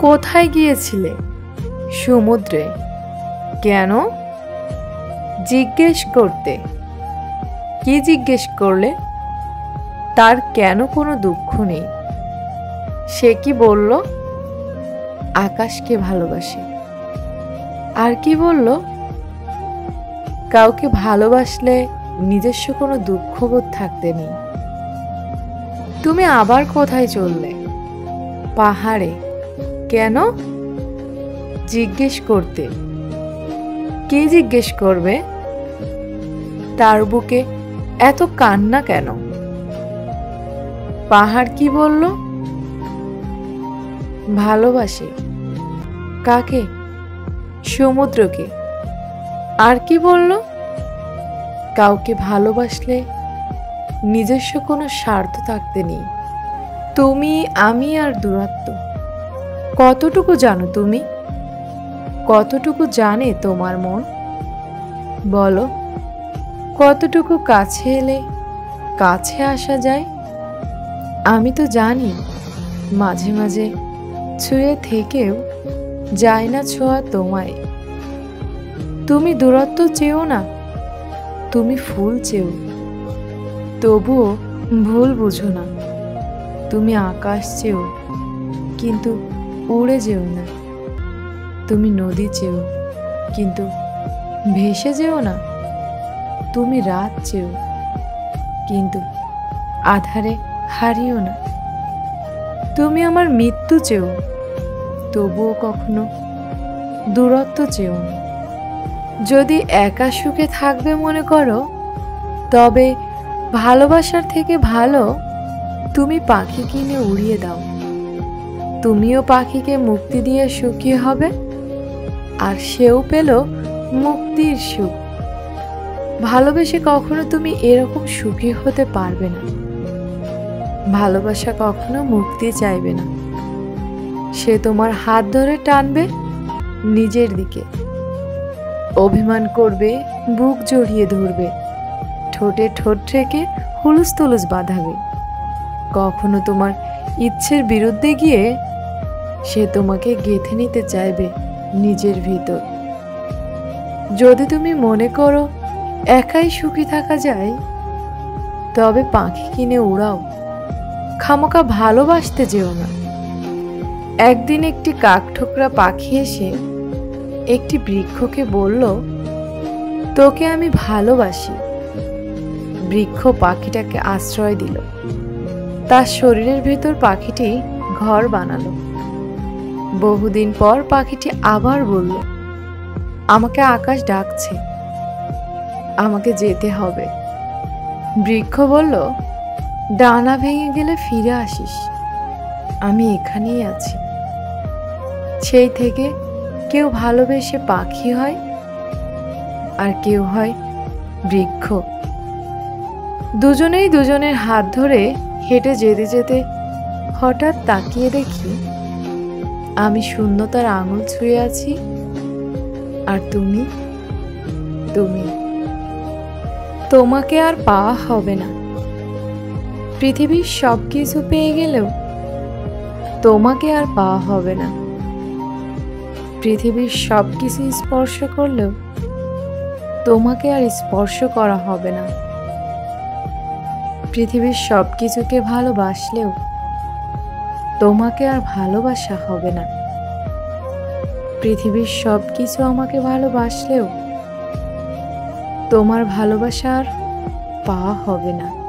কোথায় গিয়েছিলে? সমুদ্রে। কেন? জিজ্ঞেস করতে। কি জিজ্ঞেস করলে? তার কেন কোনো দুঃখ নেই। সে কি বলল? আকাশকে ভালোবাসে। আর কি বলল? কাউকে ভালোবাসলে নিজস্ব কোনো দুঃখবোধ থাকতে নেই। তুমি আবার কোথায় চললে? পাহাড়ে। কেন? জিজ্ঞেস করতে। কে জিজ্ঞেস করবে? তার বুকে এত কান্না কেন? পাহাড় কি বলল? ভালোবাসে। কাকে? সমুদ্রকে। আর কি বলল? কাউকে ভালোবাসলে নিজস্ব কোনো স্বার্থ থাকতে নেই। তুমি, আমি আর দূরত্ব। কতটুকু জানো তুমি? কতটুকু জানে তোমার মন? বলো, কতটুকু কাছে এলে কাছে আসা যায়? আমি তো জানি মাঝে মাঝে ছুঁয়ে থেকেও যায় না ছোঁয়া তোমায়। তুমি দূরত্ব চেও না, তুমি ফুল চেও, তবুও ভুল বুঝো না। তুমি আকাশ চেও, কিন্তু উড়ে যেও না। তুমি নদী চেও, কিন্তু ভেসে যেও না। তুমি রাত চেও, কিন্তু আধারে হারিও না। তুমি আমার মৃত্যু চেও, তবুও কখনো দূরত্ব চেও না। যদি একা সুখে থাকবে মনে করো, তবে ভালোবাসার থেকে ভালো তুমি পাখি কিনে উড়িয়ে দাও। তুমিও পাখিকে মুক্তি দিয়ে সুখী হবে, আর সেও পেল মুক্তির সুখ। ভালোবেসে কখনো তুমি এরকম সুখী হতে পারবে না। ভালোবাসা কখনো মুক্তি চাইবে না। সে তোমার হাত ধরে টানবে নিজের দিকে, অভিমান করবে, বুক জড়িয়ে ধরবে, ঠোঁটে ঠোঁট রেখে হুলুস তুলুস বাঁধাবে। কখনো তোমার ইচ্ছের বিরুদ্ধে গিয়ে সে তোমাকে গেঁথে নিতে চাইবে নিজের ভিতর। যদি তুমি মনে করো একাই সুখী থাকা যায়, তবে পাখি কিনে উড়াও, খামোকা ভালোবাসতে যেও না। একদিন একটি কাকঠোকরা পাখি এসে একটি বৃক্ষকে বলল, তোকে আমি ভালোবাসি। বৃক্ষ পাখিটাকে আশ্রয় দিল। তার শরীরের ভেতর পাখিটি ঘর বানালো। বহুদিন পর পাখিটি আবার বলল, আমাকে আকাশ ডাকছে, আমাকে যেতে হবে। বৃক্ষ বলল, ডানা ভেঙে গেলে ফিরে আসিস, আমি এখানেই আছি। সেই থেকে কেউ ভালোবেসে পাখি হয়, আর কেউ হয় বৃক্ষ। দুজনেই দুজনের হাত ধরে হেঁটে যেতে যেতে হঠাৎ তাকিয়ে দেখি আমি শূন্যতার আঙুল ছুঁয়ে আছি, আর তুমি, তোমাকে আর পাওয়া হবে না। পৃথিবীর সব কিছু পেয়ে গেলেও তোমাকে আর পাওয়া হবে না। পৃথিবীর সব কিছু স্পর্শ করলেও তোমাকে আর স্পর্শ করা হবে না। পৃথিবীর সব কিছুকে ভালোবাসলেও তোমাকে আর ভালোবাসা হবে না। পৃথিবীর সব কিছু আমাকে ভালোবাসলেও তোমার ভালোবাসা আর পাওয়া হবে না।